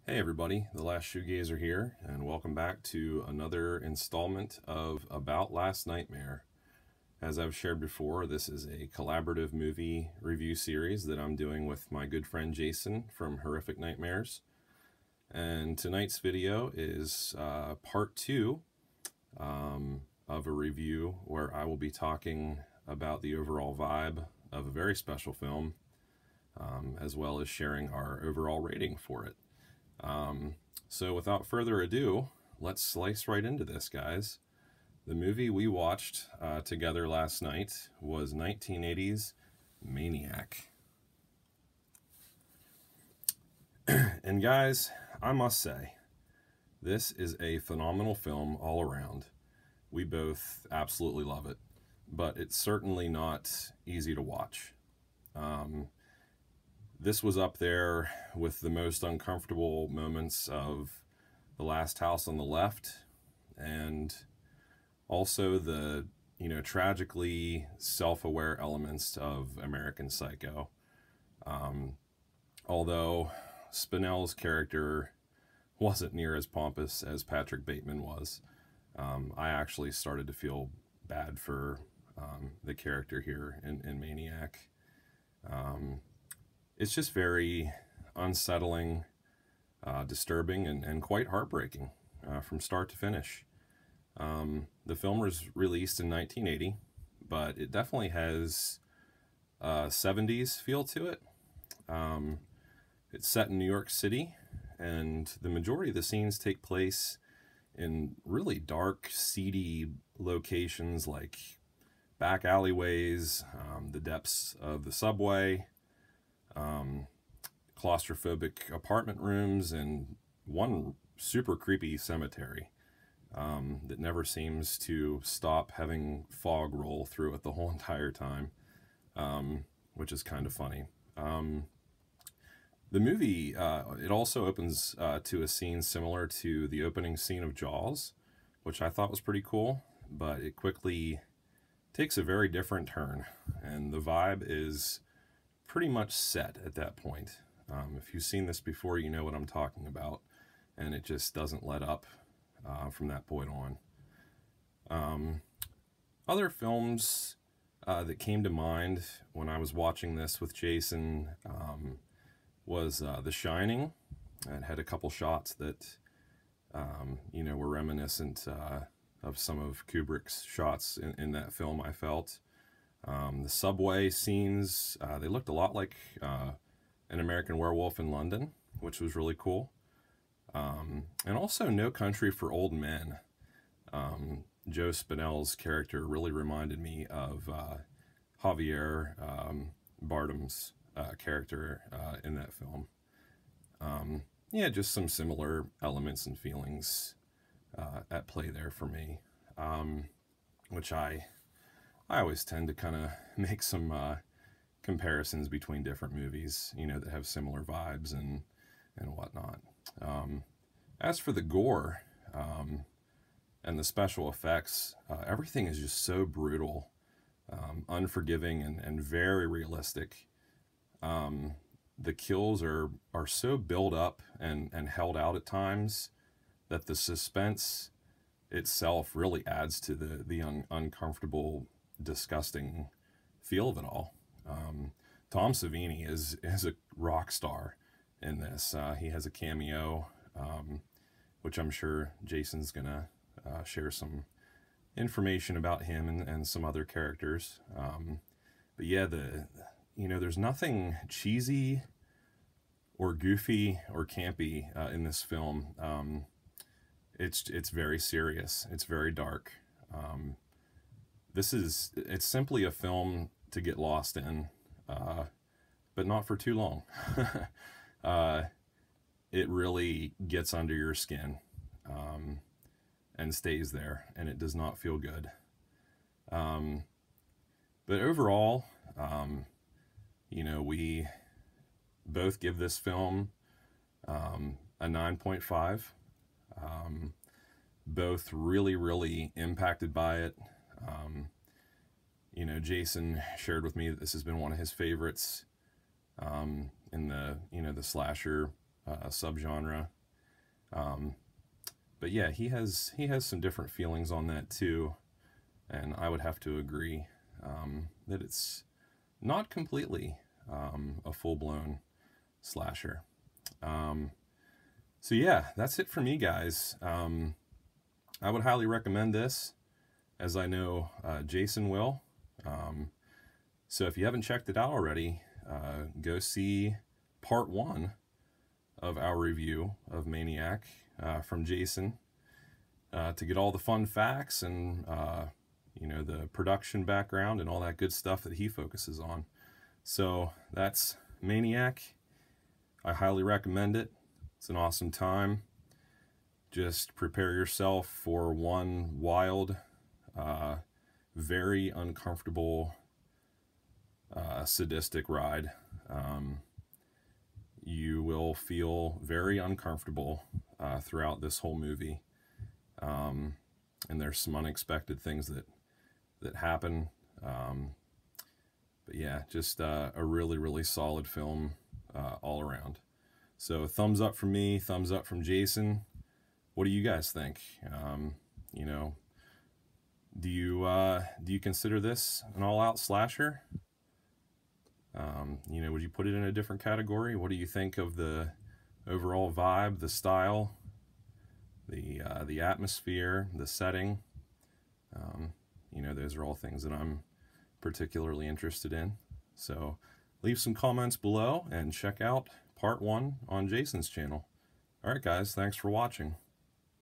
Hey everybody, the last Shoegazer here, and welcome back to another installment of About Last Nightmare. As I've shared before, this is a collaborative movie review series that I'm doing with my good friend Jason from Horrific Nightmares. And tonight's video is part 2 of a review where I will be talking about the overall vibe of a very special film, as well as sharing our overall rating for it. So without further ado, let's slice right into this, guys. The movie we watched together last night was 1980's Maniac. And guys, I must say, this is a phenomenal film all around. We both absolutely love it, but it's certainly not easy to watch. This was up there with the most uncomfortable moments of The Last House on the Left, and also the, tragically self-aware elements of American Psycho. Although Spinell's character wasn't near as pompous as Patrick Bateman was, I actually started to feel bad for the character here in Maniac. It's just very unsettling, disturbing, and quite heartbreaking from start to finish. The film was released in 1980, but it definitely has a 70s feel to it. It's set in New York City, and the majority of the scenes take place in really dark, seedy locations like back alleyways, the depths of the subway, claustrophobic apartment rooms, and one super creepy cemetery that never seems to stop having fog roll through it the whole entire time, which is kind of funny. The movie, it also opens to a scene similar to the opening scene of Jaws, which I thought was pretty cool, but it quickly takes a very different turn, and the vibe is pretty much set at that point. If you've seen this before, you know what I'm talking about, and it just doesn't let up from that point on. Other films that came to mind when I was watching this with Jason was The Shining. It had a couple shots that were reminiscent of some of Kubrick's shots in that film, I felt. The subway scenes, they looked a lot like An American Werewolf in London, which was really cool. And also No Country for Old Men. Joe Spinell's character really reminded me of Javier Bardem's character in that film. Yeah, just some similar elements and feelings at play there for me, which I always tend to kind of make some comparisons between different movies, that have similar vibes and whatnot. As for the gore and the special effects, everything is just so brutal, unforgiving, and very realistic. The kills are so built up and held out at times that the suspense itself really adds to the uncomfortable, disgusting feel of it all. Tom Savini is a rock star in this. He has a cameo, which I'm sure Jason's gonna share some information about him and some other characters. But yeah, there's nothing cheesy or goofy or campy in this film. It's very serious. It's very dark. It's simply a film to get lost in, but not for too long. It really gets under your skin and stays there, and it does not feel good. But overall, we both give this film a 9.5. Both really, really impacted by it. Jason shared with me that this has been one of his favorites in the, the slasher subgenre. But yeah, he has some different feelings on that too, and I would have to agree that it's not completely a full-blown slasher. So yeah, that's it for me, guys. I would highly recommend this, as I know Jason will. So if you haven't checked it out already, go see part 1 of our review of Maniac from Jason to get all the fun facts and you know, the production background and all that good stuff that he focuses on. So that's Maniac. I highly recommend it. It's an awesome time. Just prepare yourself for one wild, very uncomfortable, sadistic ride. You will feel very uncomfortable throughout this whole movie. And there's some unexpected things that happen. But yeah, just a really, really solid film all around. So thumbs up from me, thumbs up from Jason. What do you guys think? You know, do you consider this an all-out slasher? You know, would you put it in a different category? What do you think of the overall vibe, the style, the atmosphere, the setting? You know, those are all things that I'm particularly interested in. So leave some comments below and check out part 1 on Jason's channel. All right, guys, thanks for watching.